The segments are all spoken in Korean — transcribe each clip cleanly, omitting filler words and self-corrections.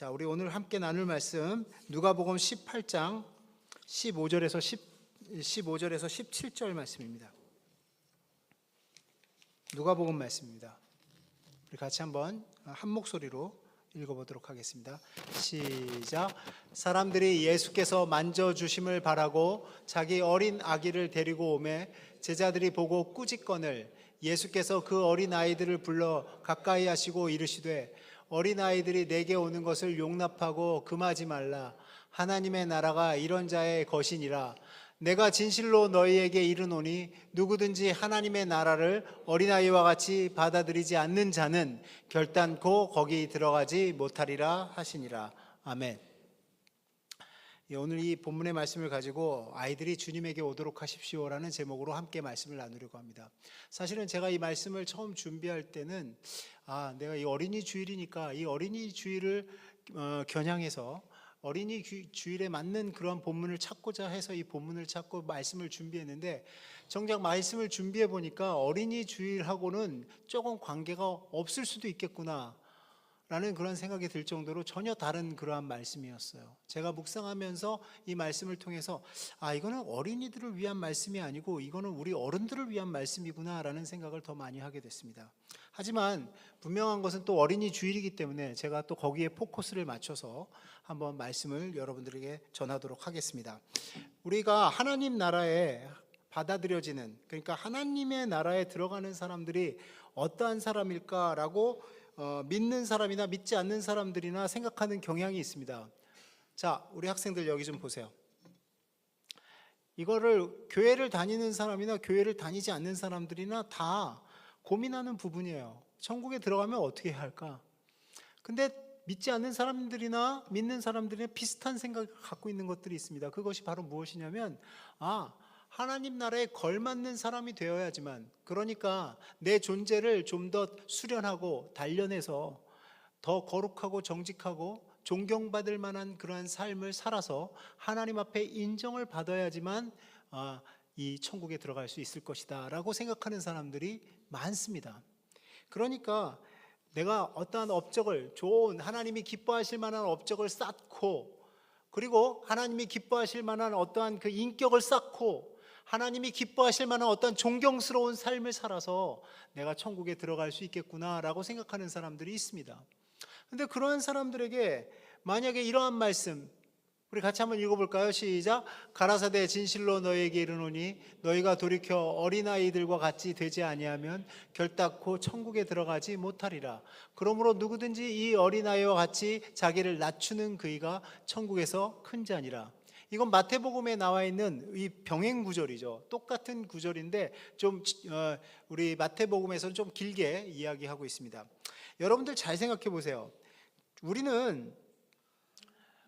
자, 우리 오늘 함께 나눌 말씀 누가복음 18장 15절에서 17절 말씀입니다. 누가복음 말씀입니다. 우리 같이 한번 한 목소리로 읽어보도록 하겠습니다. 시작. 사람들이 예수께서 만져주심을 바라고 자기 어린 아기를 데리고 오매 제자들이 보고 꾸짖거늘 예수께서 그 어린 아이들을 불러 가까이 하시고 이르시되 어린아이들이 내게 오는 것을 용납하고 금하지 말라. 하나님의 나라가 이런 자의 것이니라. 내가 진실로 너희에게 이르노니 누구든지 하나님의 나라를 어린아이와 같이 받아들이지 않는 자는 결단코 거기 들어가지 못하리라 하시니라. 아멘. 오늘 이 본문의 말씀을 가지고 아이들이 주님에게 오도록 하십시오라는 제목으로 함께 말씀을 나누려고 합니다. 사실은 제가 이 말씀을 처음 준비할 때는 내가 이 어린이 주일이니까 이 어린이 주일을 겨냥해서 어린이 주일에 맞는 그런 본문을 찾고자 해서 이 본문을 찾고 말씀을 준비했는데, 정작 말씀을 준비해 보니까 어린이 주일하고는 조금 관계가 없을 수도 있겠구나 라는 그런 생각이 들 정도로 전혀 다른 그러한 말씀이었어요. 제가 묵상하면서 이 말씀을 통해서 이거는 어린이들을 위한 말씀이 아니고 이거는 우리 어른들을 위한 말씀이구나 라는 생각을 더 많이 하게 됐습니다. 하지만 분명한 것은 또 어린이 주일이기 때문에 제가 또 거기에 포커스를 맞춰서 한번 말씀을 여러분들에게 전하도록 하겠습니다. 우리가 하나님 나라에 받아들여지는, 그러니까 하나님의 나라에 들어가는 사람들이 어떠한 사람일까라고 믿는 사람이나 믿지 않는 사람들이나 생각하는 경향이 있습니다. 자, 우리 학생들 여기 좀 보세요. 이거를 교회를 다니는 사람이나 교회를 다니지 않는 사람들이나 다 고민하는 부분이에요. 천국에 들어가면 어떻게 해야 할까? 근데 믿지 않는 사람들이나 믿는 사람들이나 비슷한 생각을 갖고 있는 것들이 있습니다. 그것이 바로 무엇이냐면 하나님 나라에 걸맞는 사람이 되어야지만, 그러니까 내 존재를 좀 더 수련하고 단련해서 더 거룩하고 정직하고 존경받을 만한 그러한 삶을 살아서 하나님 앞에 인정을 받아야지만 이 천국에 들어갈 수 있을 것이다 라고 생각하는 사람들이 많습니다. 그러니까 내가 어떠한 업적을, 좋은 하나님이 기뻐하실 만한 업적을 쌓고, 그리고 하나님이 기뻐하실 만한 어떠한 그 인격을 쌓고 하나님이 기뻐하실 만한 어떤 존경스러운 삶을 살아서 내가 천국에 들어갈 수 있겠구나라고 생각하는 사람들이 있습니다. 그런데 그러한 사람들에게 만약에 이러한 말씀, 우리 같이 한번 읽어볼까요? 시작. 가라사대 진실로 너희에게 이르노니 너희가 돌이켜 어린아이들과 같이 되지 아니하면 결단코 천국에 들어가지 못하리라. 그러므로 누구든지 이 어린아이와 같이 자기를 낮추는 그이가 천국에서 큰 자니라. 이건 마태복음에 나와 있는 이 병행 구절이죠. 똑같은 구절인데 좀 우리 마태복음에서는 좀 길게 이야기하고 있습니다. 여러분들 잘 생각해 보세요.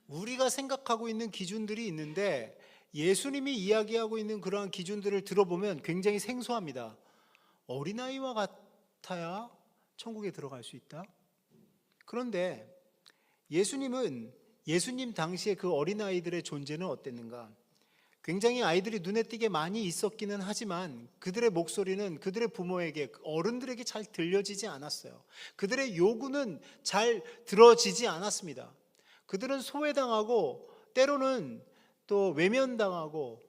우리가 생각하고 있는 기준들이 있는데 예수님이 이야기하고 있는 그러한 기준들을 들어보면 굉장히 생소합니다. 어린아이와 같아야 천국에 들어갈 수 있다? 그런데 예수님 당시에 그 어린아이들의 존재는 어땠는가? 굉장히 아이들이 눈에 띄게 많이 있었기는 하지만 그들의 목소리는 그들의 부모에게, 어른들에게 잘 들려지지 않았어요. 그들의 요구는 잘 들어지지 않았습니다. 그들은 소외당하고 때로는 또 외면당하고,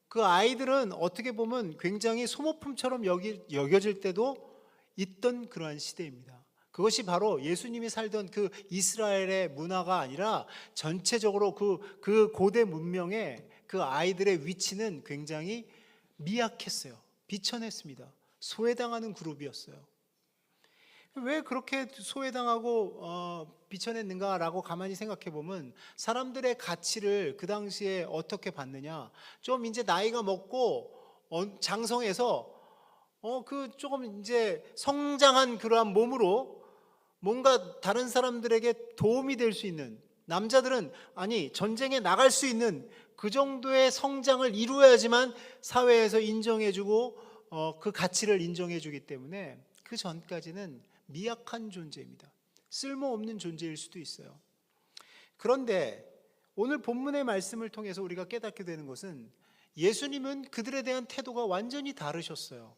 그 아이들은 어떻게 보면 굉장히 소모품처럼 여겨질 때도 있던 그러한 시대입니다. 그것이 바로 예수님이 살던 그 이스라엘의 문화가 아니라 전체적으로 그 고대 문명의 그 아이들의 위치는 굉장히 미약했어요. 비천했습니다. 소외당하는 그룹이었어요. 왜 그렇게 소외당하고 비천했는가라고 가만히 생각해 보면 사람들의 가치를 그 당시에 어떻게 봤느냐, 좀 이제 나이가 먹고 장성해서 조금 이제 성장한 그러한 몸으로 뭔가 다른 사람들에게 도움이 될 수 있는, 남자들은 전쟁에 나갈 수 있는 그 정도의 성장을 이루어야지만 사회에서 인정해주고 그 가치를 인정해주기 때문에 그 전까지는 미약한 존재입니다. 쓸모없는 존재일 수도 있어요. 그런데 오늘 본문의 말씀을 통해서 우리가 깨닫게 되는 것은 예수님은 그들에 대한 태도가 완전히 다르셨어요.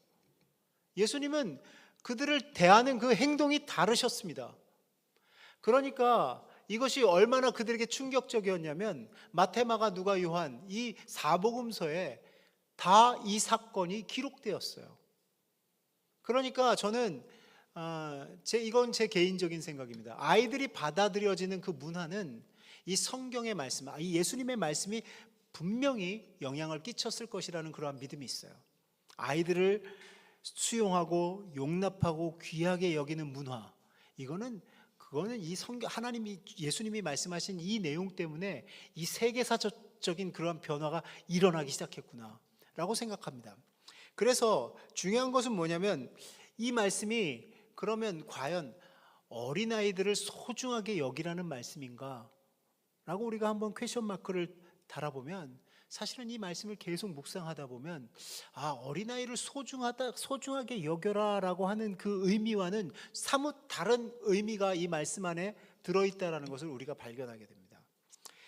예수님은 그들을 대하는 그 행동이 다르셨습니다. 그러니까 이것이 얼마나 그들에게 충격적이었냐면 마태, 마가, 누가, 요한 이 사복음서에 다 이 사건이 기록되었어요. 그러니까 저는 이건 제 개인적인 생각입니다. 아이들이 받아들여지는 그 문화는 이 성경의 말씀, 이 예수님의 말씀이 분명히 영향을 끼쳤을 것이라는 그러한 믿음이 있어요. 아이들을 수용하고 용납하고 귀하게 여기는 문화, 그거는 이 성경, 하나님이, 예수님이 말씀하신 이 내용 때문에 이 세계사적인 그러한 변화가 일어나기 시작했구나 라고 생각합니다. 그래서 중요한 것은 뭐냐면 이 말씀이 그러면 과연 어린아이들을 소중하게 여기라는 말씀인가 라고 우리가 한번 퀘션 마크를 달아보면, 사실은 이 말씀을 계속 묵상하다 보면 어린아이를 소중하게 여겨라 라고 하는 그 의미와는 사뭇 다른 의미가 이 말씀 안에 들어있다는 것을 우리가 발견하게 됩니다.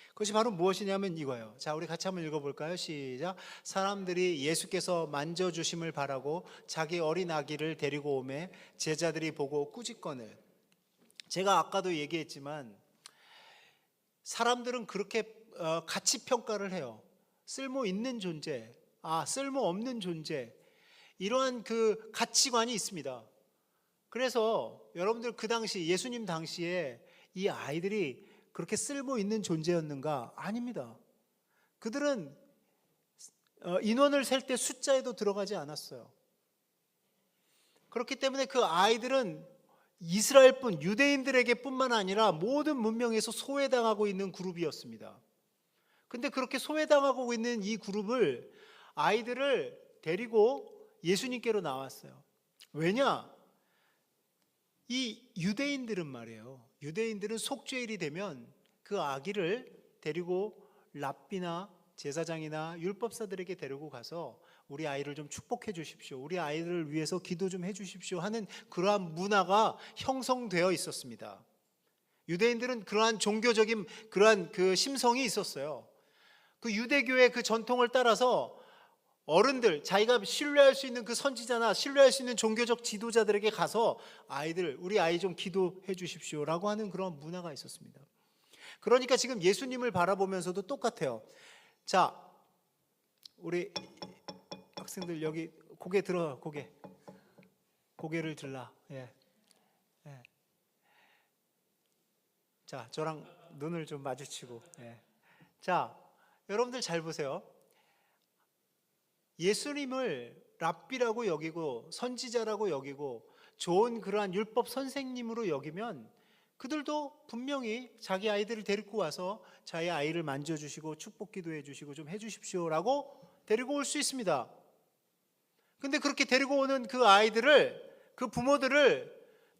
그것이 바로 무엇이냐면 이거예요. 자, 우리 같이 한번 읽어볼까요? 시작. 사람들이 예수께서 만져주심을 바라고 자기 어린 아기를 데리고 오매 제자들이 보고 꾸짖거늘. 제가 아까도 얘기했지만 사람들은 그렇게 가치 평가를 해요. 쓸모 있는 존재, 쓸모 없는 존재, 이러한 그 가치관이 있습니다. 그래서 여러분들 그 당시, 예수님 당시에 이 아이들이 그렇게 쓸모 있는 존재였는가? 아닙니다. 그들은 인원을 셀 때 숫자에도 들어가지 않았어요. 그렇기 때문에 그 아이들은 이스라엘뿐, 유대인들에게 뿐만 아니라 모든 문명에서 소외당하고 있는 그룹이었습니다. 근데 그렇게 소외당하고 있는 이 그룹을, 아이들을 데리고 예수님께로 나왔어요. 왜냐? 이 유대인들은 말이에요, 유대인들은 속죄일이 되면 그 아기를 데리고 랍비나 제사장이나 율법사들에게 데리고 가서 우리 아이를 좀 축복해 주십시오, 우리 아이를 위해서 기도 좀 해 주십시오 하는 그러한 문화가 형성되어 있었습니다. 유대인들은 그러한 종교적인 그러한 그 심성이 있었어요. 그 유대교의 그 전통을 따라서 어른들, 자기가 신뢰할 수 있는 그 선지자나 신뢰할 수 있는 종교적 지도자들에게 가서 우리 아이 좀 기도해 주십시오 라고 하는 그런 문화가 있었습니다. 그러니까 지금 예수님을 바라보면서도 똑같아요. 자, 우리 학생들 여기 고개 들어, 고개를 들라. 예. 자, 저랑 눈을 좀 마주치고. 예. 자, 여러분들 잘 보세요. 예수님을 랍비라고 여기고 선지자라고 여기고 좋은 그러한 율법 선생님으로 여기면 그들도 분명히 자기 아이들을 데리고 와서 자기 아이를 만져주시고 축복 기도해 주시고 좀 해주십시오라고 데리고 올 수 있습니다. 근데 그렇게 데리고 오는 그 아이들을, 그 부모들을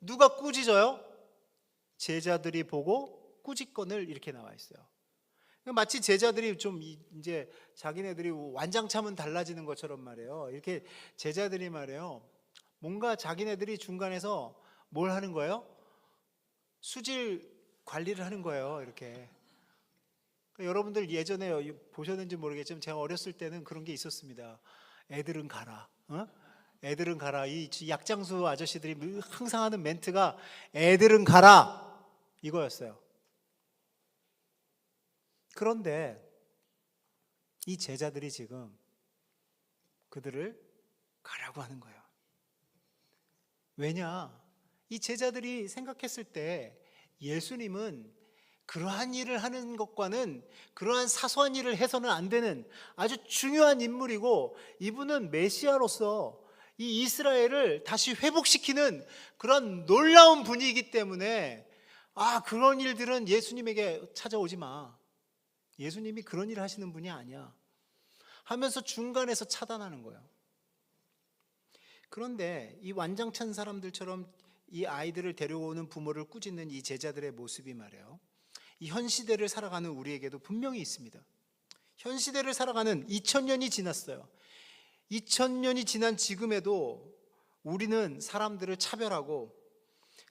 누가 꾸짖어요? 제자들이 보고 꾸짖건을, 이렇게 나와 있어요. 마치 제자들이 좀 이제 자기네들이 완장차면 달라지는 것처럼 말이에요. 이렇게 제자들이 말이에요, 뭔가 자기네들이 중간에서 뭘 하는 거예요? 수질 관리를 하는 거예요. 이렇게. 여러분들 예전에 보셨는지 모르겠지만 제가 어렸을 때는 그런 게 있었습니다. 애들은 가라. 애들은 가라. 이 약장수 아저씨들이 항상 하는 멘트가 애들은 가라 이거였어요. 그런데 이 제자들이 지금 그들을 가라고 하는 거예요. 왜냐? 이 제자들이 생각했을 때 예수님은 그러한 일을 하는 것과는, 그러한 사소한 일을 해서는 안 되는 아주 중요한 인물이고, 이분은 메시아로서 이 이스라엘을 다시 회복시키는 그런 놀라운 분이기 때문에 그런 일들은 예수님에게 찾아오지 마, 예수님이 그런 일을 하시는 분이 아니야 하면서 중간에서 차단하는 거예요. 그런데 이 완장찬 사람들처럼 이 아이들을 데려오는 부모를 꾸짖는 이 제자들의 모습이 말이에요, 이 현 시대를 살아가는 우리에게도 분명히 있습니다. 현 시대를 살아가는 2000년이 지났어요. 2000년이 지난 지금에도 우리는 사람들을 차별하고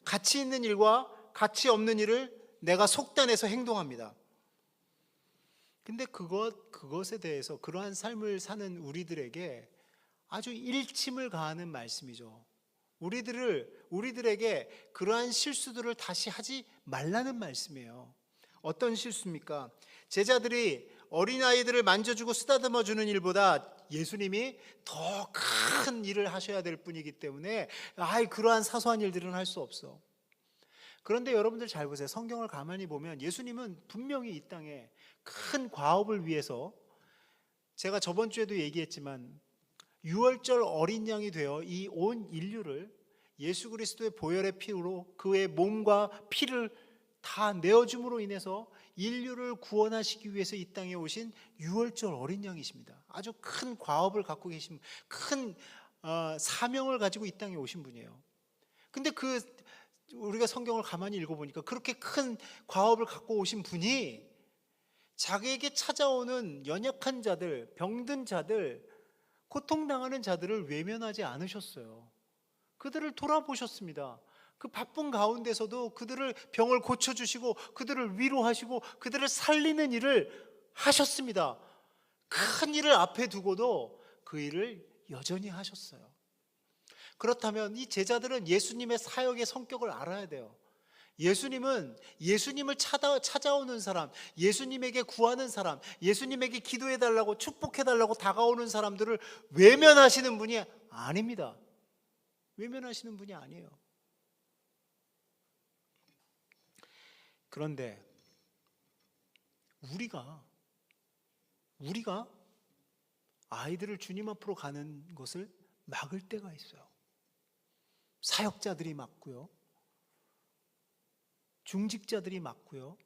가치 있는 일과 가치 없는 일을 내가 속단해서 행동합니다. 근데 그것에 대해서, 그러한 삶을 사는 우리들에게 아주 일침을 가하는 말씀이죠. 우리들에게 그러한 실수들을 다시 하지 말라는 말씀이에요. 어떤 실수입니까? 제자들이 어린아이들을 만져주고 쓰다듬어 주는 일보다 예수님이 더 큰 일을 하셔야 될 분이기 때문에 그러한 사소한 일들은 할 수 없어. 그런데 여러분들 잘 보세요. 성경을 가만히 보면 예수님은 분명히 이 땅에 큰 과업을 위해서, 제가 저번 주에도 얘기했지만 유월절 어린 양이 되어 이 온 인류를 예수 그리스도의 보혈의 피로 그의 몸과 피를 다 내어줌으로 인해서 인류를 구원하시기 위해서 이 땅에 오신 유월절 어린 양이십니다. 아주 큰 과업을 갖고 계신, 큰 사명을 가지고 이 땅에 오신 분이에요. 근데 우리가 성경을 가만히 읽어보니까 그렇게 큰 과업을 갖고 오신 분이 자기에게 찾아오는 연약한 자들, 병든 자들, 고통당하는 자들을 외면하지 않으셨어요. 그들을 돌아보셨습니다. 그 바쁜 가운데서도 그들을 병을 고쳐주시고 그들을 위로하시고 그들을 살리는 일을 하셨습니다. 큰 일을 앞에 두고도 그 일을 여전히 하셨어요. 그렇다면 이 제자들은 예수님의 사역의 성격을 알아야 돼요. 예수님은 예수님을 찾아오는 사람, 예수님에게 구하는 사람, 예수님에게 기도해달라고 축복해달라고 다가오는 사람들을 외면하시는 분이 아닙니다. 외면하시는 분이 아니에요. 그런데 우리가 아이들을 주님 앞으로 가는 것을 막을 때가 있어요. 사역자들이 막고요, 중직자들이 막고요,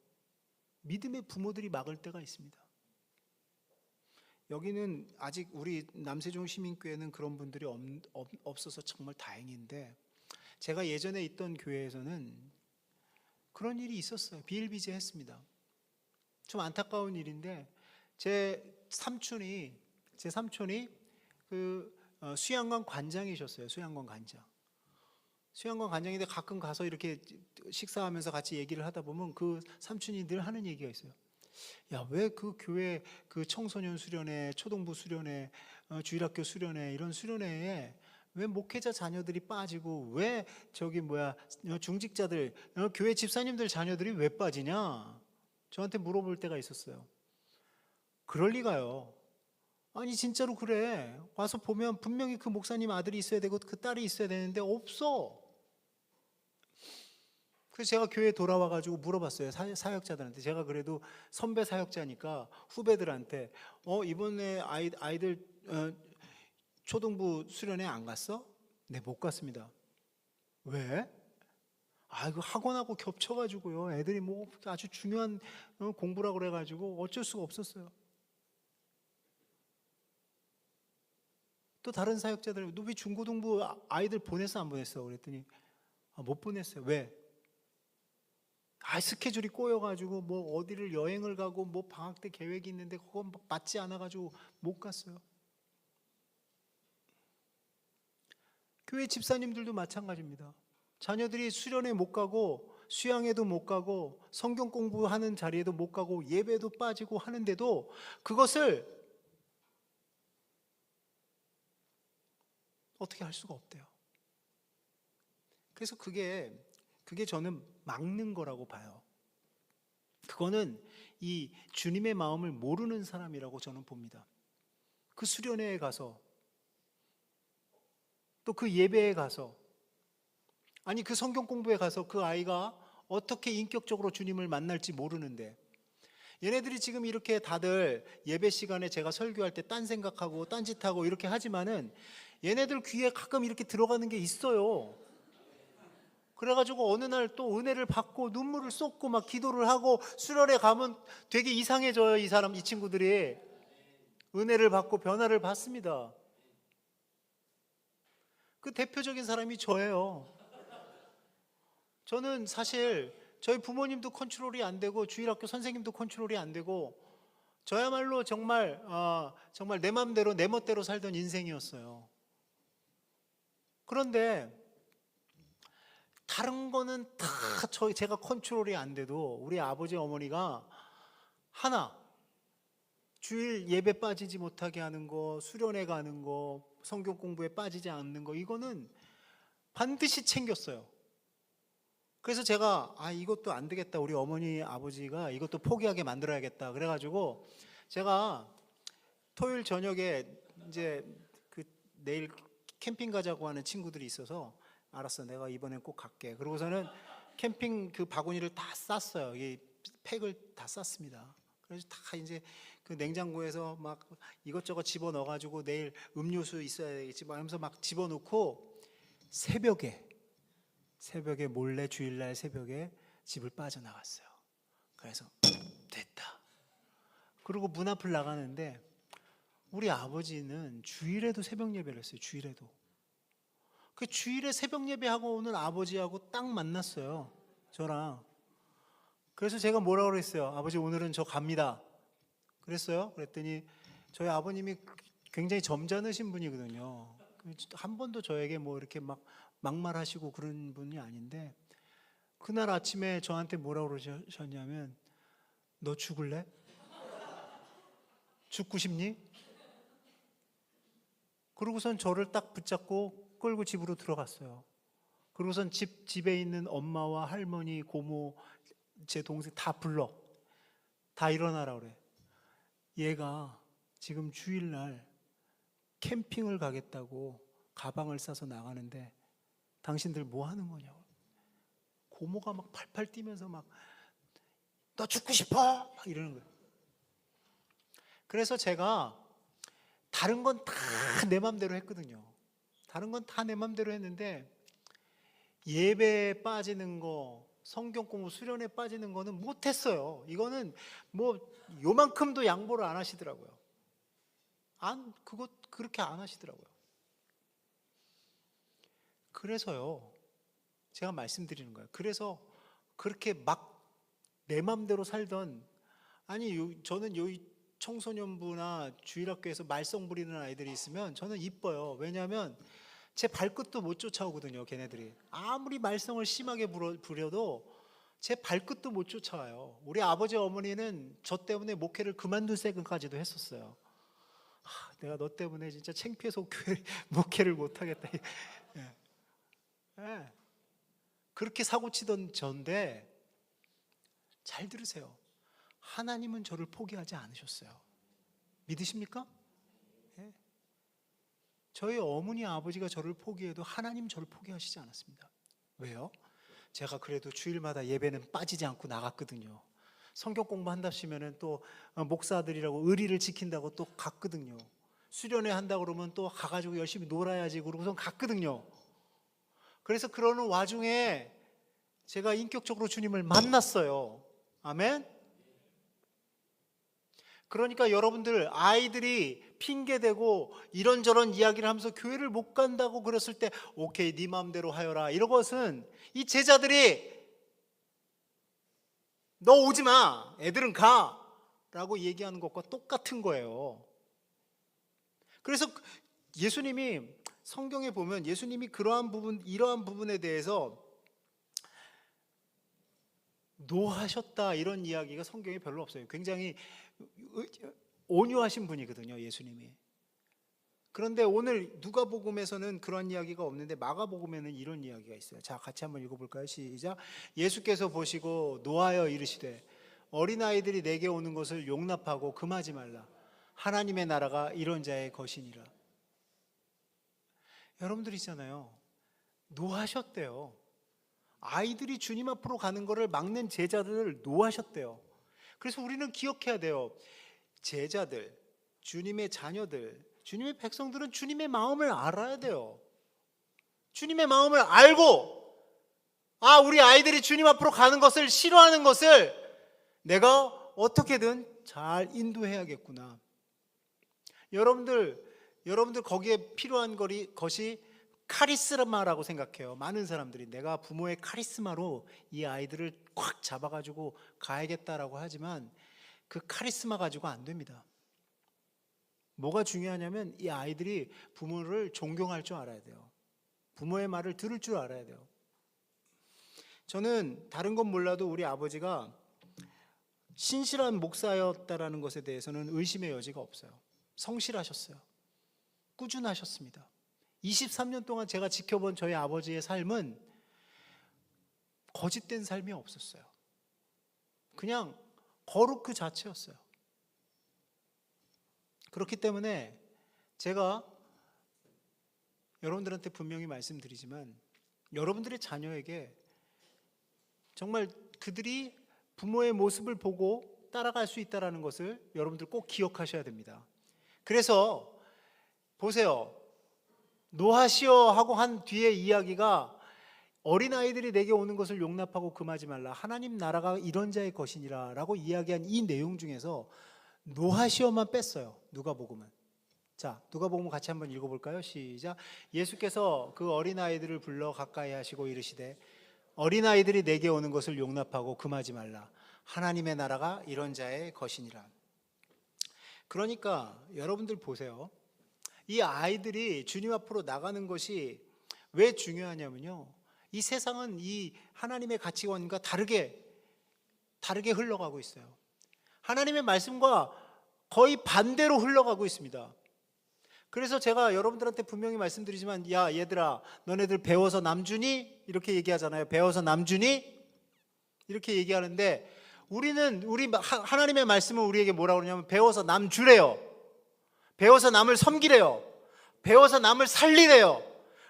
믿음의 부모들이 막을 때가 있습니다. 여기는 아직 우리 남세종 시민교회는 그런 분들이 없어서 정말 다행인데, 제가 예전에 있던 교회에서는 그런 일이 있었어요. 비일비재했습니다. 좀 안타까운 일인데, 제 삼촌이 수양관 관장이셨어요. 수양관 관장인데 가끔 가서 이렇게 식사하면서 같이 얘기를 하다 보면 그 삼촌이 늘 하는 얘기가 있어요. 야, 왜 그 교회 그 청소년 수련회, 초등부 수련회, 주일학교 수련회, 이런 수련회에 왜 목회자 자녀들이 빠지고 왜 중직자들, 교회 집사님들 자녀들이 왜 빠지냐? 저한테 물어볼 때가 있었어요. 그럴 리가요. 아니 진짜로 그래. 와서 보면 분명히 그 목사님 아들이 있어야 되고 그 딸이 있어야 되는데 없어. 그래서 제가 교회에 돌아와가지고 물어봤어요. 사역자들한테. 제가 그래도 선배 사역자니까 후배들한테 이번에 아이들 초등부 수련회 안 갔어? 네, 못 갔습니다. 왜? 이거 학원하고 겹쳐가지고요. 애들이 뭐 아주 중요한 공부라고 그래가지고 어쩔 수가 없었어요. 또 다른 사역자들, 너 왜 중고등부 아이들 보냈어 안 보냈어? 그랬더니 못 보냈어요. 왜? 스케줄이 꼬여가지고 뭐 어디를 여행을 가고 뭐 방학 때 계획이 있는데 그건 맞지 않아가지고 못 갔어요. 교회 집사님들도 마찬가지입니다. 자녀들이 수련회 못 가고 수양회도 못 가고 성경 공부하는 자리에도 못 가고 예배도 빠지고 하는데도 그것을 어떻게 할 수가 없대요. 그래서 그게 저는 막는 거라고 봐요. 그거는 이 주님의 마음을 모르는 사람이라고 저는 봅니다. 그 수련회에 가서 또 그 예배에 가서, 아니 그 성경 공부에 가서 그 아이가 어떻게 인격적으로 주님을 만날지 모르는데, 얘네들이 지금 이렇게 다들 예배 시간에 제가 설교할 때 딴 생각하고 딴짓하고 이렇게 하지만은 얘네들 귀에 가끔 이렇게 들어가는 게 있어요. 그래가지고 어느 날 또 은혜를 받고 눈물을 쏟고 막 기도를 하고, 수련회 가면 되게 이상해져요. 이 친구들이 은혜를 받고 변화를 받습니다. 그 대표적인 사람이 저예요. 저는 사실 저희 부모님도 컨트롤이 안 되고 주일학교 선생님도 컨트롤이 안 되고 저야말로 정말 내 맘대로 내 멋대로 살던 인생이었어요. 그런데 다른 거는 다 제가 컨트롤이 안 돼도 우리 아버지 어머니가 하나, 주일 예배 빠지지 못하게 하는 거, 수련회 가는 거, 성경 공부에 빠지지 않는 거, 이거는 반드시 챙겼어요. 그래서 제가 이것도 안 되겠다. 우리 어머니 아버지가 이것도 포기하게 만들어야겠다. 그래가지고 제가 토요일 저녁에 이제 내일 캠핑 가자고 하는 친구들이 있어서 알았어. 내가 이번엔 꼭 갈게. 그러고서는 캠핑 바구니를 다 쌌어요. 이 팩을 다 쌌습니다. 그래서 다 이제 냉장고에서 막 이것저것 집어 넣어가지고 내일 음료수 있어야 되겠지 하면서 막 집어 넣고 새벽에 몰래 주일날 새벽에 집을 빠져나갔어요. 그래서 됐다. 그리고 문 앞을 나가는데 우리 아버지는 주일에도 새벽 예배를 했어요. 주일에도. 그 주일에 새벽 예배하고 오는 아버지하고 딱 만났어요. 저랑. 그래서 제가 뭐라고 그랬어요? 아버지 오늘은 저 갑니다. 그랬어요. 그랬더니 저희 아버님이 굉장히 점잖으신 분이거든요. 한 번도 저에게 뭐 이렇게 막 막말하시고 그런 분이 아닌데 그날 아침에 저한테 뭐라고 그러셨냐면 너 죽을래? 죽고 싶니? 그러고선 저를 딱 붙잡고 끌고 집으로 들어갔어요. 그러고선 집에 있는 엄마와 할머니, 고모, 제 동생 다 불러. 다 일어나라 그래. 얘가 지금 주일날 캠핑을 가겠다고 가방을 싸서 나가는데 당신들 뭐 하는 거냐고. 고모가 막 팔팔 뛰면서 막 너 죽고 싶어? 막 이러는 거예요. 그래서 제가 다른 건 다 내 맘대로 했거든요. 다른 건 다 내 맘대로 했는데 예배에 빠지는 거, 성경 공부 수련에 빠지는 거는 못했어요. 이거는 뭐 요만큼도 양보를 안 하시더라고요. 그렇게 안 하시더라고요. 그래서요, 제가 말씀드리는 거예요. 그래서 그렇게 막 내 맘대로 살던, 저는 요 청소년부나 주일학교에서 말썽 부리는 아이들이 있으면 저는 이뻐요. 왜냐하면 제 발끝도 못 쫓아오거든요. 걔네들이 아무리 말썽을 심하게 부려도 제 발끝도 못 쫓아와요. 우리 아버지 어머니는 저 때문에 목회를 그만둘 생각까지도 했었어요. 내가 너 때문에 진짜 창피해서 목회를 못하겠다. 예. 예. 그렇게 사고치던 전데 잘 들으세요. 하나님은 저를 포기하지 않으셨어요. 믿으십니까? 예. 저희 어머니 아버지가 저를 포기해도 하나님 저를 포기하시지 않았습니다. 왜요? 제가 그래도 주일마다 예배는 빠지지 않고 나갔거든요. 성경 공부한답시면은 또 목사들이라고 의리를 지킨다고 또 갔거든요. 수련회 한다 그러면 또 가가지고 열심히 놀아야지 그러고선 갔거든요. 그래서 그러는 와중에 제가 인격적으로 주님을 만났어요. 아멘. 그러니까 여러분들 아이들이 핑계대고 이런저런 이야기를 하면서 교회를 못 간다고 그랬을 때 오케이 네 마음대로 하여라 이것은 이 제자들이 너 오지 마 애들은 가 라고 얘기하는 것과 똑같은 거예요. 그래서 예수님이 성경에 보면 예수님이 이러한 부분에 대해서 노하셨다 이런 이야기가 성경에 별로 없어요. 굉장히 온유하신 분이거든요, 예수님이. 그런데 오늘 누가복음에서는 그런 이야기가 없는데 마가복음에는 이런 이야기가 있어요. 자, 같이 한번 읽어볼까요? 시작. 예수께서 보시고 노하여 이르시되 어린아이들이 내게 오는 것을 용납하고 금하지 말라. 하나님의 나라가 이런 자의 것이니라. 여러분들 있잖아요. 노하셨대요. 아이들이 주님 앞으로 가는 것을 막는 제자들을 노하셨대요. 그래서 우리는 기억해야 돼요. 제자들, 주님의 자녀들, 주님의 백성들은 주님의 마음을 알아야 돼요. 주님의 마음을 알고 우리 아이들이 주님 앞으로 가는 것을 싫어하는 것을 내가 어떻게든 잘 인도해야겠구나. 여러분들 거기에 필요한 것이 카리스마라고 생각해요. 많은 사람들이 내가 부모의 카리스마로 이 아이들을 꽉 잡아가지고 가야겠다라고 하지만 그 카리스마 가지고 안 됩니다. 뭐가 중요하냐면 이 아이들이 부모를 존경할 줄 알아야 돼요. 부모의 말을 들을 줄 알아야 돼요. 저는 다른 건 몰라도 우리 아버지가 신실한 목사였다라는 것에 대해서는 의심의 여지가 없어요. 성실하셨어요. 꾸준하셨습니다. 23년 동안 제가 지켜본 저희 아버지의 삶은 거짓된 삶이 없었어요. 그냥 거룩 그 자체였어요. 그렇기 때문에 제가 여러분들한테 분명히 말씀드리지만 여러분들의 자녀에게 정말 그들이 부모의 모습을 보고 따라갈 수 있다는 것을 여러분들 꼭 기억하셔야 됩니다. 그래서 보세요. 노하시어 하고 한 뒤에 이야기가 어린아이들이 내게 오는 것을 용납하고 금하지 말라. 하나님 나라가 이런 자의 것이니라 라고 이야기한 이 내용 중에서 노하시어만 뺐어요. 누가복음은. 자, 누가복음 같이 한번 읽어볼까요? 시작. 예수께서 그 어린아이들을 불러 가까이 하시고 이르시되 어린아이들이 내게 오는 것을 용납하고 금하지 말라. 하나님의 나라가 이런 자의 것이니라. 그러니까 여러분들 보세요. 이 아이들이 주님 앞으로 나가는 것이 왜 중요하냐면요, 이 세상은 이 하나님의 가치관과 다르게 흘러가고 있어요. 하나님의 말씀과 거의 반대로 흘러가고 있습니다. 그래서 제가 여러분들한테 분명히 말씀드리지만, 야 얘들아, 너네들 배워서 남주니? 이렇게 얘기하잖아요. 배워서 남주니? 이렇게 얘기하는데 우리 하나님의 말씀은 우리에게 뭐라고 그러냐면 배워서 남 주래요. 배워서 남을 섬기래요. 배워서 남을 살리래요.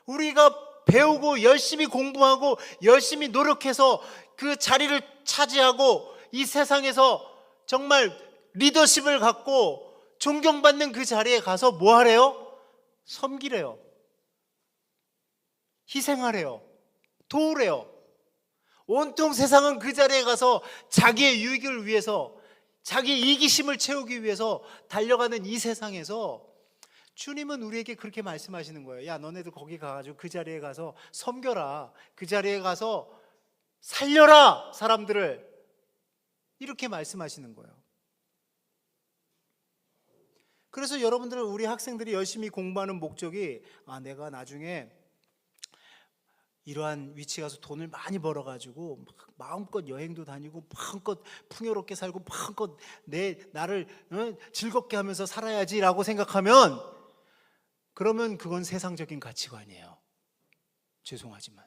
우리가 배우고 열심히 공부하고 열심히 노력해서 그 자리를 차지하고 이 세상에서 정말 리더십을 갖고 존경받는 그 자리에 가서 뭐 하래요? 섬기래요. 희생하래요. 도우래요. 온통 세상은 그 자리에 가서 자기의 유익을 위해서, 자기 이기심을 채우기 위해서 달려가는 이 세상에서 주님은 우리에게 그렇게 말씀하시는 거예요. 야, 너네들 거기 가가지고 그 자리에 가서 섬겨라. 그 자리에 가서 살려라, 사람들을. 이렇게 말씀하시는 거예요. 그래서 여러분들은, 우리 학생들이 열심히 공부하는 목적이, 내가 나중에 이러한 위치 가서 돈을 많이 벌어가지고 마음껏 여행도 다니고 마음껏 풍요롭게 살고 마음껏 나를 즐겁게 하면서 살아야지라고 생각하면, 그러면 그건 세상적인 가치관이에요. 죄송하지만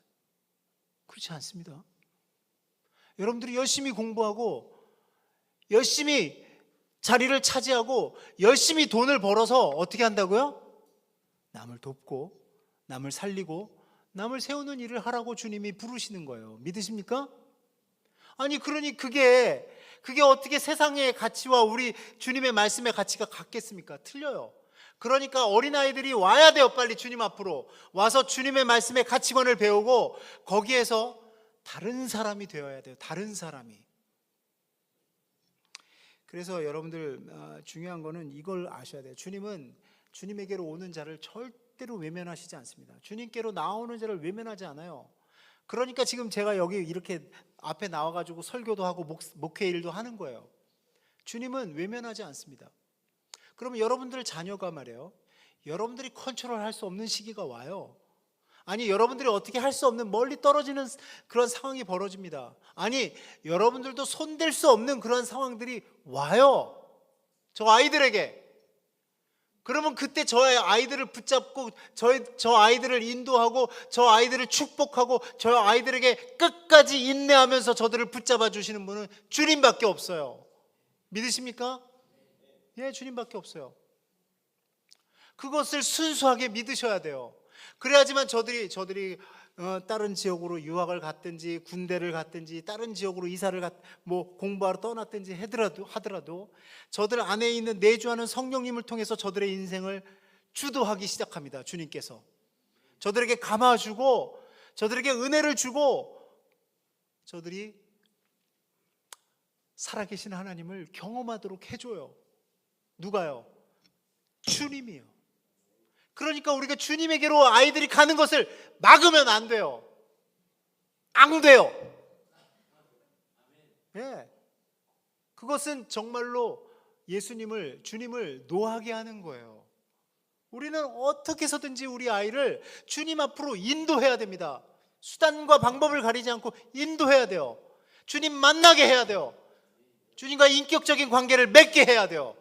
그렇지 않습니다. 여러분들이 열심히 공부하고 열심히 자리를 차지하고 열심히 돈을 벌어서 어떻게 한다고요? 남을 돕고 남을 살리고 남을 세우는 일을 하라고 주님이 부르시는 거예요. 믿으십니까? 아니, 그러니 그게 어떻게 세상의 가치와 우리 주님의 말씀의 가치가 같겠습니까? 틀려요. 그러니까 어린아이들이 와야 돼요. 빨리 주님 앞으로 와서 주님의 말씀의 가치관을 배우고 거기에서 다른 사람이 되어야 돼요. 다른 사람이. 그래서 여러분들, 중요한 거는 이걸 아셔야 돼요. 주님은 주님에게로 오는 자를 절대로 외면하시지 않습니다. 주님께로 나오는 자를 외면하지 않아요. 그러니까 지금 제가 여기 이렇게 앞에 나와가지고 설교도 하고 목회 일도 하는 거예요. 주님은 외면하지 않습니다. 그러면 여러분들 자녀가 말이에요, 여러분들이 컨트롤할 수 없는 시기가 와요. 아니, 여러분들이 어떻게 할 수 없는, 멀리 떨어지는 그런 상황이 벌어집니다. 아니, 여러분들도 손댈 수 없는 그런 상황들이 와요, 저 아이들에게. 그러면 그때 저 아이들을 붙잡고 저 아이들을 인도하고 저 아이들을 축복하고 저 아이들에게 끝까지 인내하면서 저들을 붙잡아 주시는 분은 주님밖에 없어요. 믿으십니까? 예, 주님밖에 없어요. 그것을 순수하게 믿으셔야 돼요. 그래야지만 저들이 다른 지역으로 유학을 갔든지 군대를 갔든지 다른 지역으로 이사를 공부하러 떠났든지 하더라도 저들 안에 있는 내주하는 성령님을 통해서 저들의 인생을 주도하기 시작합니다. 주님께서 저들에게 감아주고 저들에게 은혜를 주고 저들이 살아계신 하나님을 경험하도록 해줘요. 누가요? 주님이요. 그러니까 우리가 주님에게로 아이들이 가는 것을 막으면 안 돼요. 안 돼요. 예. 그것은 정말로 주님을 노하게 하는 거예요. 우리는 어떻게 해서든지 우리 아이를 주님 앞으로 인도해야 됩니다. 수단과 방법을 가리지 않고 인도해야 돼요. 주님 만나게 해야 돼요. 주님과 인격적인 관계를 맺게 해야 돼요.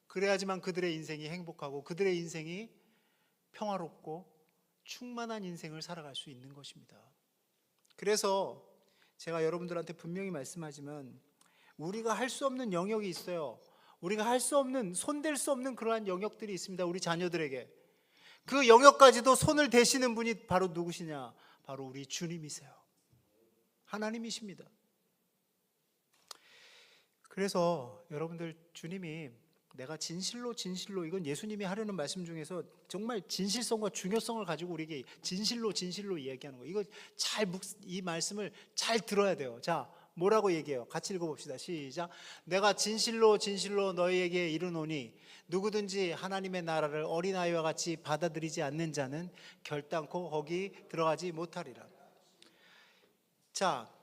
그래야지만 그들의 인생이 행복하고 그들의 인생이 평화롭고 충만한 인생을 살아갈 수 있는 것입니다. 그래서 제가 여러분들한테 분명히 말씀하지만 우리가 할 수 없는 영역이 있어요. 우리가 할 수 없는, 손댈 수 없는 그러한 영역들이 있습니다. 우리 자녀들에게. 그 영역까지도 손을 대시는 분이 바로 누구시냐? 바로 우리 주님이세요. 하나님이십니다. 그래서 여러분들, 주님이 내가 진실로 이건 예수님이 하려는 말씀 중에서 정말 진실성과 중요성을 가지고 우리에게 진실로 이야기하는 거예요. 이 말씀을 잘 들어야 돼요. 자, 뭐라고 얘기해요? 같이 읽어봅시다. 시작. 내가 진실로 너희에게 이르노니 누구든지 하나님의 나라를 어린아이와 같이 받아들이지 않는 자는 결단코 거기 들어가지 못하리라. 자,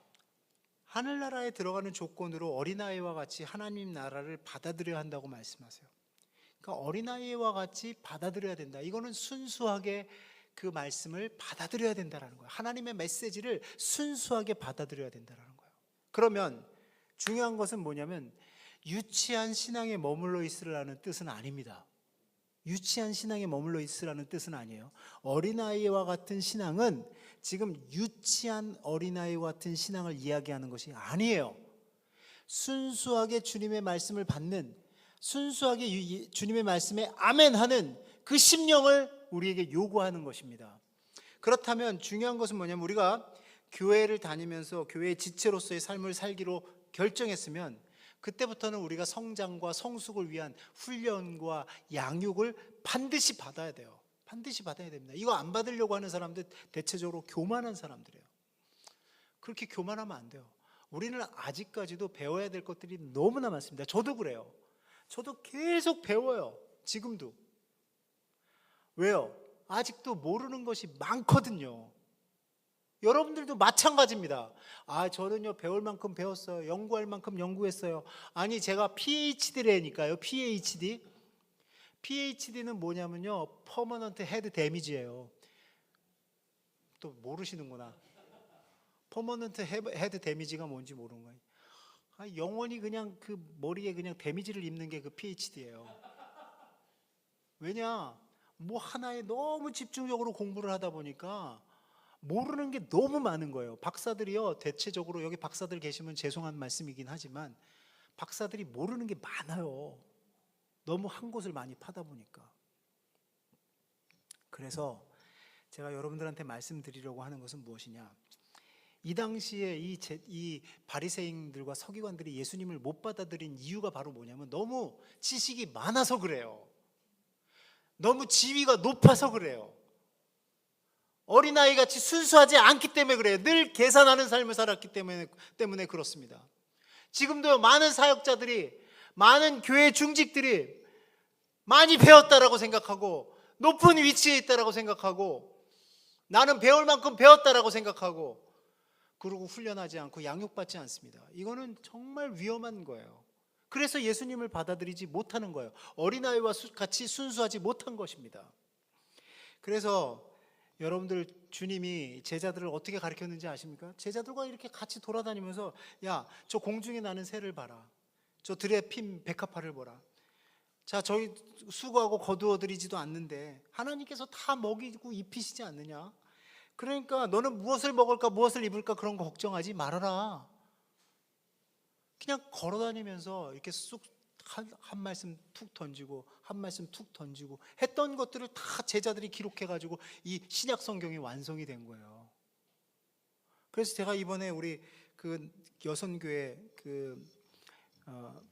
하늘나라에 들어가는 조건으로 어린아이와 같이 하나님 나라를 받아들여야 한다고 말씀하세요. 그러니까 어린아이와 같이 받아들여야 된다. 이거는 순수하게 그 말씀을 받아들여야 된다는 거예요. 하나님의 메시지를 순수하게 받아들여야 된다는 거예요. 그러면 중요한 것은 뭐냐면 유치한 신앙에 머물러 있으라는 뜻은 아닙니다. 유치한 신앙에 머물러 있으라는 뜻은 아니에요. 어린아이와 같은 신앙은 지금 유치한 어린아이와 같은 신앙을 이야기하는 것이 아니에요. 순수하게 주님의 말씀을 받는, 순수하게 주님의 말씀에 아멘하는 그 심령을 우리에게 요구하는 것입니다. 그렇다면 중요한 것은 뭐냐면 우리가 교회를 다니면서 교회의 지체로서의 삶을 살기로 결정했으면 그때부터는 우리가 성장과 성숙을 위한 훈련과 양육을 반드시 받아야 돼요. 반드시 받아야 됩니다. 이거 안 받으려고 하는 사람들 대체적으로 교만한 사람들이에요. 그렇게 교만하면 안 돼요. 우리는 아직까지도 배워야 될 것들이 너무나 많습니다. 저도 그래요. 저도 계속 배워요. 지금도. 왜요? 아직도 모르는 것이 많거든요. 여러분들도 마찬가지입니다. 저는요 배울 만큼 배웠어요. 연구할 만큼 연구했어요. 아니 제가 PhD라니까요. PhD는 뭐냐면요 퍼머넌트 헤드 데미지예요. 또 모르시는구나. 퍼머넌트 헤드 데미지가 뭔지 모르는 거예요. 영원히 그냥 그 머리에 그냥 데미지를 입는 게 그 PhD예요. 왜냐? 뭐 하나에 너무 집중적으로 공부를 하다 보니까 모르는 게 너무 많은 거예요. 박사들이요, 대체적으로 여기 박사들 계시면 죄송한 말씀이긴 하지만 박사들이 모르는 게 많아요. 너무 한 곳을 많이 파다 보니까. 그래서 제가 여러분들한테 말씀드리려고 하는 것은 무엇이냐? 이 당시에 이 바리새인들과 서기관들이 예수님을 못 받아들인 이유가 바로 뭐냐면 너무 지식이 많아서 그래요. 너무 지위가 높아서 그래요. 어린아이같이 순수하지 않기 때문에 그래요. 늘 계산하는 삶을 살았기 때문에 그렇습니다. 지금도 많은 사역자들이, 많은 교회 중직들이 많이 배웠다라고 생각하고 높은 위치에 있다라고 생각하고 나는 배울 만큼 배웠다라고 생각하고 그러고 훈련하지 않고 양육받지 않습니다. 이거는 정말 위험한 거예요. 그래서 예수님을 받아들이지 못하는 거예요. 어린아이와 같이 순수하지 못한 것입니다. 그래서 여러분들 주님이 제자들을 어떻게 가르쳤는지 아십니까? 제자들과 이렇게 같이 돌아다니면서 야, 저 공중에 나는 새를 봐라. 저 들에 핀 백합화를 보라. 자, 저희 수고하고 거두어들이지도 않는데 하나님께서 다 먹이고 입히시지 않느냐? 그러니까 너는 무엇을 먹을까 무엇을 입을까 그런 거 걱정하지 말아라. 그냥 걸어다니면서 이렇게 쑥 한 말씀 툭 던지고 한 말씀 툭 던지고 했던 것들을 다 제자들이 기록해가지고 이 신약 성경이 완성이 된 거예요. 그래서 제가 이번에 우리 그 여선교회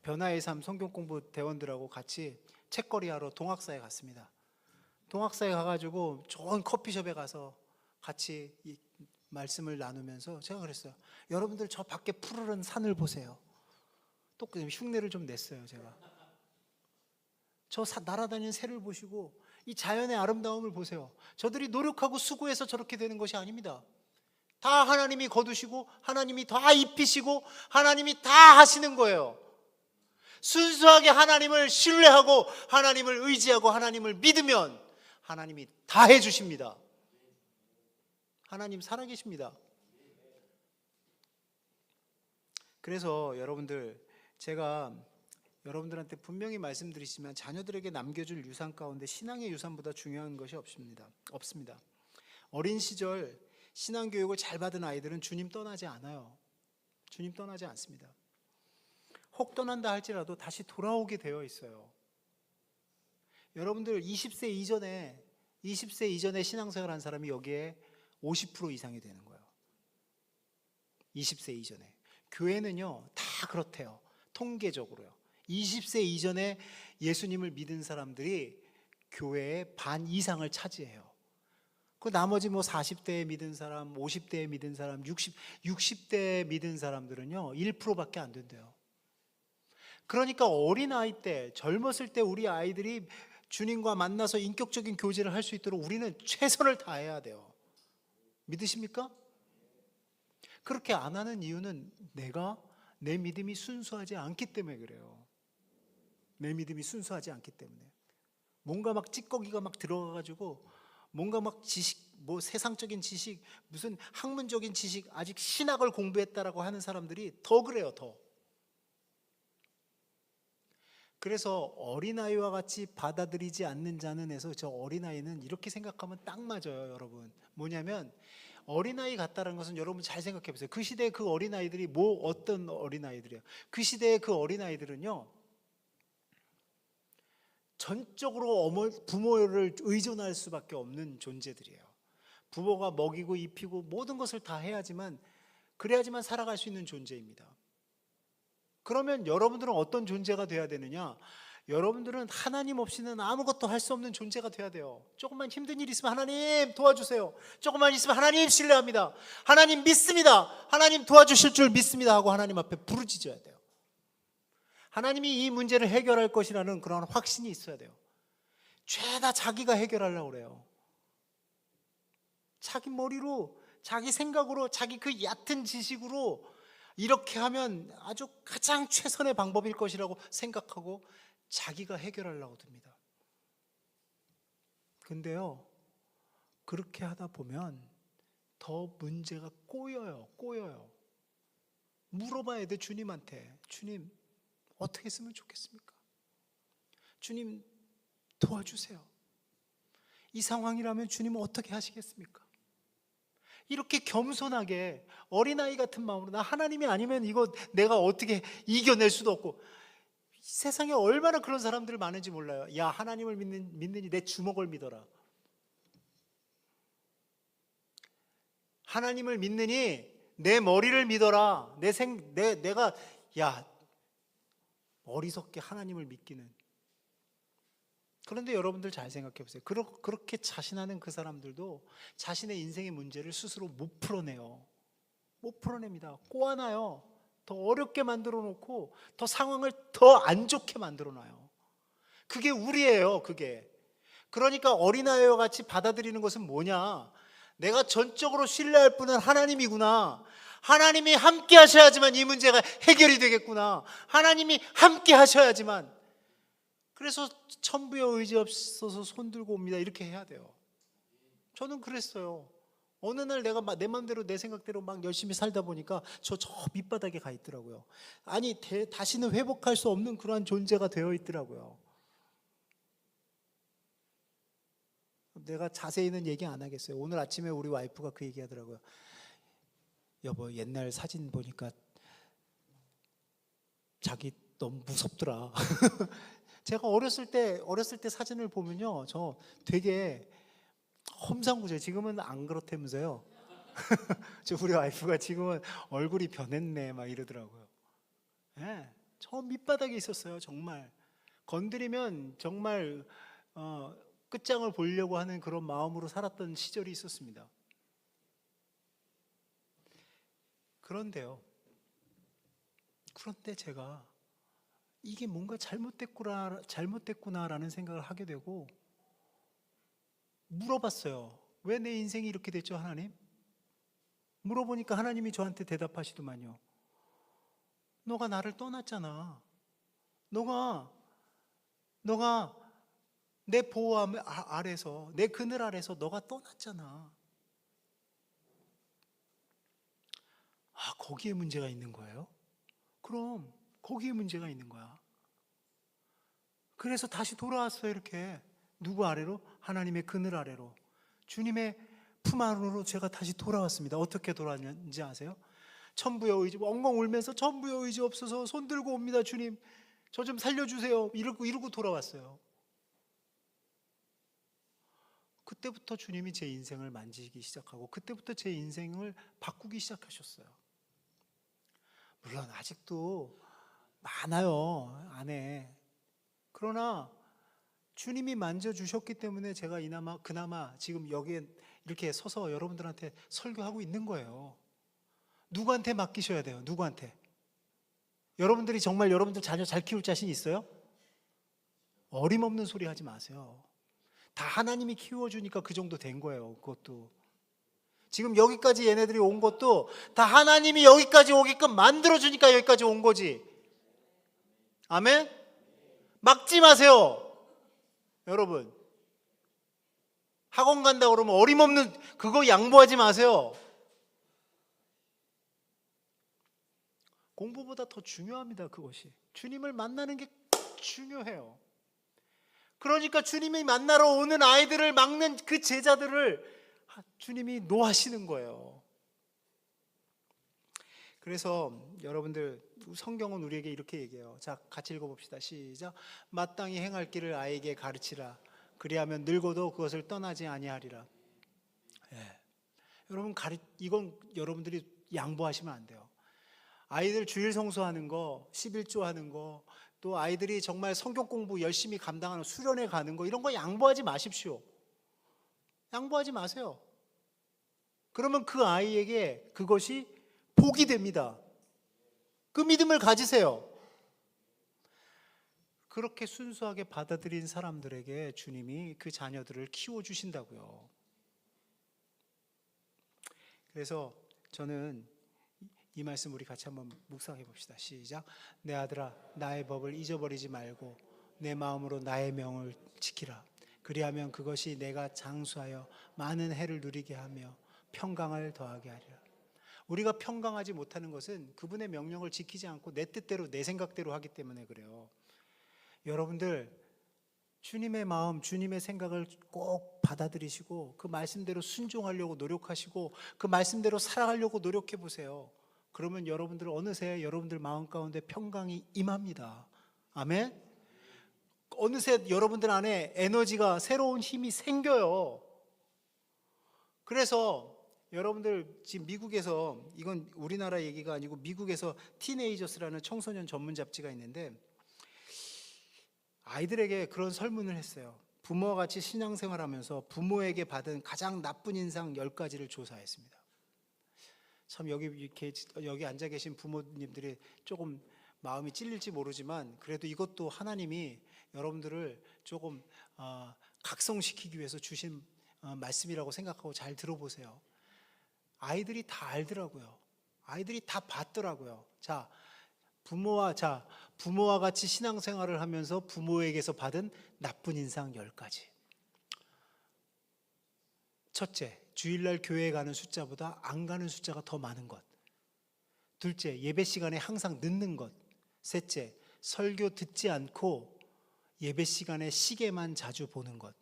변화의 삶 성경 공부 대원들하고 같이 책거리 하러 동학사에 갔습니다. 동학사에 가가지고 좋은 커피숍에 가서 같이 이 말씀을 나누면서 제가 그랬어요. 여러분들 저 밖에 푸르른 산을 보세요. 또 흉내를 좀 냈어요. 제가 저 날아다니는 새를 보시고 이 자연의 아름다움을 보세요. 저들이 노력하고 수고해서 저렇게 되는 것이 아닙니다. 다 하나님이 거두시고 하나님이 다 입히시고 하나님이 다 하시는 거예요. 순수하게 하나님을 신뢰하고 하나님을 의지하고 하나님을 믿으면 하나님이 다 해주십니다. 하나님 살아계십니다. 그래서 여러분들, 제가 여러분들한테 분명히 말씀드리지만 자녀들에게 남겨줄 유산 가운데 신앙의 유산보다 중요한 것이 없습니다. 어린 시절 신앙교육을 잘 받은 아이들은 주님 떠나지 않아요. 주님 떠나지 않습니다. 혹 떠난다 할지라도 다시 돌아오게 되어 있어요. 여러분들 20세 이전에 신앙생활 한 사람이 여기에 50% 이상이 되는 거예요. 20세 이전에. 교회는요 다 그렇대요. 통계적으로요. 20세 이전에 예수님을 믿은 사람들이 교회의 반 이상을 차지해요. 그 나머지 뭐 40대에 믿은 사람, 50대에 믿은 사람, 60대에 믿은 사람들은요 1%밖에 안 된대요. 그러니까 어린아이 때, 젊었을 때 우리 아이들이 주님과 만나서 인격적인 교제를 할 수 있도록 우리는 최선을 다해야 돼요. 믿으십니까? 그렇게 안 하는 이유는 내 믿음이 순수하지 않기 때문에 그래요. 내 믿음이 순수하지 않기 때문에. 뭔가 막 찌꺼기가 막 들어가가지고 뭔가 막 지식, 뭐 세상적인 지식, 무슨 학문적인 지식, 아직 신학을 공부했다라고 하는 사람들이 더 그래요, 더. 그래서 어린아이와 같이 받아들이지 않는 자는 해서 저 어린아이는 이렇게 생각하면 딱 맞아요, 여러분. 뭐냐면 어린아이 같다는 것은 여러분 잘 생각해 보세요. 그 시대에 그 어린아이들이 어떤 어린아이들이에요? 그 시대의 그 어린아이들은요 전적으로 부모를 의존할 수밖에 없는 존재들이에요. 부모가 먹이고 입히고 모든 것을 다 그래야지만 살아갈 수 있는 존재입니다. 그러면 여러분들은 어떤 존재가 돼야 되느냐? 여러분들은 하나님 없이는 아무것도 할 수 없는 존재가 돼야 돼요. 조금만 힘든 일 있으면 하나님 도와주세요. 조금만 있으면 하나님 신뢰합니다. 하나님 믿습니다. 하나님 도와주실 줄 믿습니다 하고 하나님 앞에 부르짖어야 돼요. 하나님이 이 문제를 해결할 것이라는 그런 확신이 있어야 돼요. 죄다 자기가 해결하려고 그래요. 자기 머리로, 자기 생각으로, 자기 그 얕은 지식으로 이렇게 하면 아주 가장 최선의 방법일 것이라고 생각하고 자기가 해결하려고 듭니다. 근데요, 그렇게 하다 보면 더 문제가 꼬여요. 물어봐야 돼, 주님한테. 주님, 어떻게 했으면 좋겠습니까? 주님, 도와주세요. 이 상황이라면 주님은 어떻게 하시겠습니까? 이렇게 겸손하게 어린아이 같은 마음으로 나 하나님이 아니면 이거 내가 어떻게 이겨낼 수도 없고, 세상에 얼마나 그런 사람들 많은지 몰라요. 야, 하나님을 믿느니 내 주먹을 믿어라. 하나님을 믿느니 내 머리를 믿어라. 내가 어리석게 하나님을 믿기는. 그런데 여러분들 잘 생각해 보세요. 그렇게 자신하는 그 사람들도 자신의 인생의 문제를 스스로 못 풀어내요. 못 풀어냅니다. 꼬아놔요. 더 어렵게 만들어 놓고 더 상황을 더 안 좋게 만들어 놔요. 그게 우리예요, 그게. 그러니까 어린아이와 같이 받아들이는 것은 뭐냐? 내가 전적으로 신뢰할 분은 하나님이구나. 하나님이 함께 하셔야지만 이 문제가 해결이 되겠구나. 하나님이 함께 하셔야지만. 그래서 천부여 의지 없어서 손 들고 옵니다. 이렇게 해야 돼요. 저는 그랬어요. 어느 날 내가 내 마음대로 내 생각대로 막 열심히 살다 보니까 저 밑바닥에 가 있더라고요. 아니 다시는 회복할 수 없는 그러한 존재가 되어 있더라고요. 내가 자세히는 얘기 안 하겠어요. 오늘 아침에 우리 와이프가 그 얘기 하더라고요. 여보, 옛날 사진 보니까 자기 너무 무섭더라. 제가 어렸을 때 사진을 보면요, 저 되게 험상궂어요. 지금은 안 그렇다면서요. 저 우리 와이프가 지금은 얼굴이 변했네 막 이러더라고요. 네, 저 밑바닥에 있었어요. 정말 건드리면 정말 끝장을 보려고 하는 그런 마음으로 살았던 시절이 있었습니다. 그런데 제가 이게 뭔가 잘못됐구나라는 생각을 하게 되고 물어봤어요. 왜 내 인생이 이렇게 됐죠, 하나님? 물어보니까 하나님이 저한테 대답하시더만요. 너가 나를 떠났잖아. 너가 내 보호 아래서, 내 그늘 아래서 너가 떠났잖아. 아, 거기에 문제가 있는 거예요? 그럼 거기에 문제가 있는 거야. 그래서 다시 돌아왔어요. 이렇게 누구 아래로? 하나님의 그늘 아래로, 주님의 품 안으로 제가 다시 돌아왔습니다. 어떻게 돌아왔는지 아세요? 천부여 의지, 엉엉 울면서 천부여 의지 없어서 손 들고 옵니다. 주님, 저 좀 살려주세요. 이러고 돌아왔어요. 그때부터 주님이 제 인생을 만지기 시작하고 그때부터 제 인생을 바꾸기 시작하셨어요. 물론 아직도 많아요, 안에. 그러나 주님이 만져주셨기 때문에 제가 그나마 지금 여기에 이렇게 서서 여러분들한테 설교하고 있는 거예요. 누구한테 맡기셔야 돼요? 누구한테? 여러분들이 정말 여러분들 자녀 잘 키울 자신 있어요? 어림없는 소리 하지 마세요. 다 하나님이 키워주니까 그 정도 된 거예요. 그것도 지금 여기까지 얘네들이 온 것도 다 하나님이 여기까지 오게끔 만들어주니까 여기까지 온 거지. 아멘? 막지 마세요. 여러분, 학원 간다 그러면 어림없는 그거 양보하지 마세요. 공부보다 더 중요합니다. 그것이 주님을 만나는 게 중요해요. 그러니까 주님이 만나러 오는 아이들을 막는 그 제자들을 주님이 노하시는 거예요. 그래서 여러분들, 성경은 우리에게 이렇게 얘기해요. 자, 같이 읽어봅시다. 시작. 마땅히 행할 길을 아이에게 가르치라. 그리하면 늙어도 그것을 떠나지 아니하리라. 예. 여러분, 이건 여러분들이 양보하시면 안 돼요. 아이들 주일 성수하는 거, 11조 하는 거, 또 아이들이 정말 성경 공부 열심히 감당하는 수련회 가는 거, 이런 거 양보하지 마십시오. 양보하지 마세요. 그러면 그 아이에게 그것이 복이 됩니다. 그 믿음을 가지세요. 그렇게 순수하게 받아들인 사람들에게 주님이 그 자녀들을 키워주신다고요. 그래서 저는 이 말씀 우리 같이 한번 묵상해 봅시다. 시작. 내 아들아, 나의 법을 잊어버리지 말고 내 마음으로 나의 명을 지키라. 그리하면 그것이 내가 장수하여 많은 해를 누리게 하며 평강을 더하게 하리라. 우리가 평강하지 못하는 것은 그분의 명령을 지키지 않고 내 뜻대로 내 생각대로 하기 때문에 그래요. 여러분들, 주님의 마음, 주님의 생각을 꼭 받아들이시고 그 말씀대로 순종하려고 노력하시고 그 말씀대로 살아가려고 노력해 보세요. 그러면 여러분들 어느새 여러분들 마음 가운데 평강이 임합니다. 아멘. 어느새 여러분들 안에 에너지가, 새로운 힘이 생겨요. 그래서 여러분들 지금 미국에서, 이건 우리나라 얘기가 아니고 미국에서 티네이저스라는 청소년 전문 잡지가 있는데 아이들에게 그런 설문을 했어요. 부모와 같이 신앙생활하면서 부모에게 받은 가장 나쁜 인상 10가지를 조사했습니다. 참 여기 앉아 계신 부모님들이 조금 마음이 찔릴지 모르지만 그래도 이것도 하나님이 여러분들을 조금 각성시키기 위해서 주신 말씀이라고 생각하고 잘 들어보세요. 아이들이 다 알더라고요. 아이들이 다 봤더라고요. 부모와 같이 신앙생활을 하면서 부모에게서 받은 나쁜 인상 10가지. 첫째, 주일날 교회에 가는 숫자보다 안 가는 숫자가 더 많은 것. 둘째, 예배 시간에 항상 늦는 것. 셋째, 설교 듣지 않고 예배 시간에 시계만 자주 보는 것.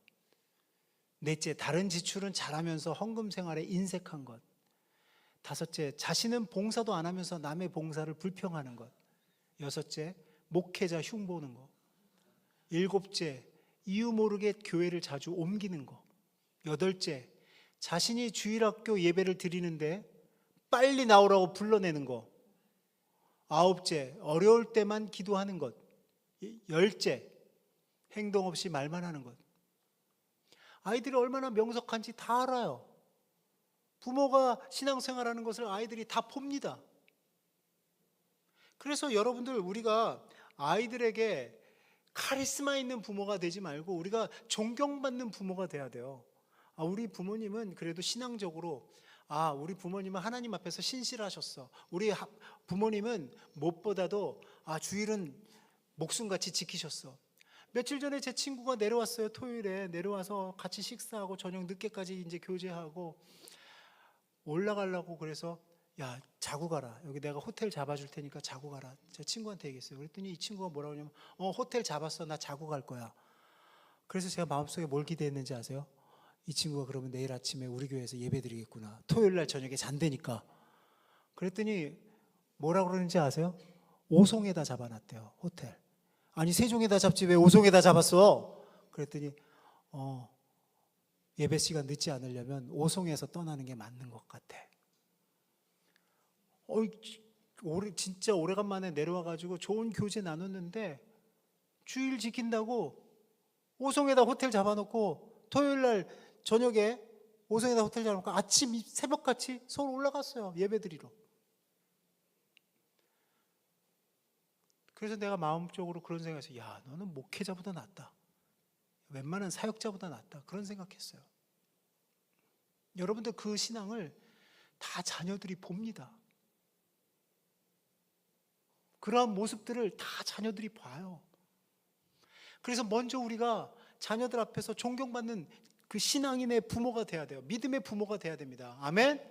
넷째, 다른 지출은 잘하면서 헌금 생활에 인색한 것. 다섯째, 자신은 봉사도 안 하면서 남의 봉사를 불평하는 것. 여섯째, 목회자 흉보는 것. 일곱째, 이유 모르게 교회를 자주 옮기는 것. 여덟째, 자신이 주일학교 예배를 드리는데 빨리 나오라고 불러내는 것. 아홉째, 어려울 때만 기도하는 것. 열째, 행동 없이 말만 하는 것. 아이들이 얼마나 명석한지 다 알아요. 부모가 신앙생활하는 것을 아이들이 다 봅니다. 그래서 여러분들, 우리가 아이들에게 카리스마 있는 부모가 되지 말고 우리가 존경받는 부모가 돼야 돼요. 우리 부모님은 그래도 신앙적으로, 우리 부모님은 하나님 앞에서 신실하셨어. 우리 부모님은 무엇보다도 주일은 목숨같이 지키셨어. 며칠 전에 제 친구가 내려왔어요. 토요일에 내려와서 같이 식사하고 저녁 늦게까지 이제 교제하고 올라가려고. 그래서 야, 자고 가라. 여기 내가 호텔 잡아줄 테니까 자고 가라. 제 친구한테 얘기했어요. 그랬더니 이 친구가 뭐라고 하냐면 호텔 잡았어. 나 자고 갈 거야. 그래서 제가 마음속에 뭘 기대했는지 아세요? 이 친구가 그러면 내일 아침에 우리 교회에서 예배 드리겠구나. 토요일 날 저녁에 잔대니까. 그랬더니 뭐라 그러는지 아세요? 오송에다 잡아놨대요, 호텔. 아니 세종에다 잡지 왜 오송에다 잡았어? 그랬더니 예배 시간 늦지 않으려면 오송에서 떠나는 게 맞는 것 같아. 진짜 오래간만에 내려와가지고 좋은 교제 나눴는데 주일 지킨다고 오송에다 호텔 잡아놓고 토요일날 저녁에 오송에다 호텔 잡아놓고 아침 새벽같이 서울 올라갔어요, 예배드리러. 그래서 내가 마음적으로 그런 생각했어요. 야, 너는 목회자보다 낫다, 웬만한 사역자보다 낫다, 그런 생각했어요. 여러분들 그 신앙을 다 자녀들이 봅니다. 그러한 모습들을 다 자녀들이 봐요. 그래서 먼저 우리가 자녀들 앞에서 존경받는 그 신앙인의 부모가 돼야 돼요. 믿음의 부모가 돼야 됩니다. 아멘?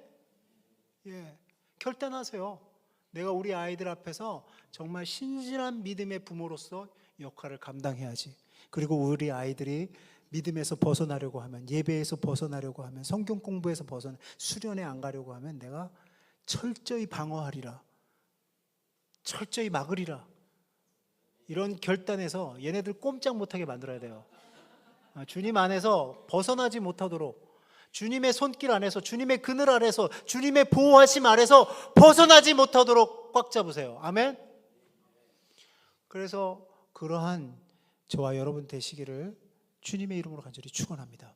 예, 결단하세요. 내가 우리 아이들 앞에서 정말 신실한 믿음의 부모로서 역할을 감당해야지. 그리고 우리 아이들이 믿음에서 벗어나려고 하면, 예배에서 벗어나려고 하면, 성경 공부에서 수련회 안 가려고 하면 내가 철저히 방어하리라, 철저히 막으리라, 이런 결단에서 얘네들 꼼짝 못하게 만들어야 돼요. 주님 안에서 벗어나지 못하도록, 주님의 손길 안에서, 주님의 그늘 아래서, 주님의 보호하심 아래서 벗어나지 못하도록 꽉 잡으세요. 아멘? 그래서 그러한 저와 여러분 되시기를 주님의 이름으로 간절히 축원합니다.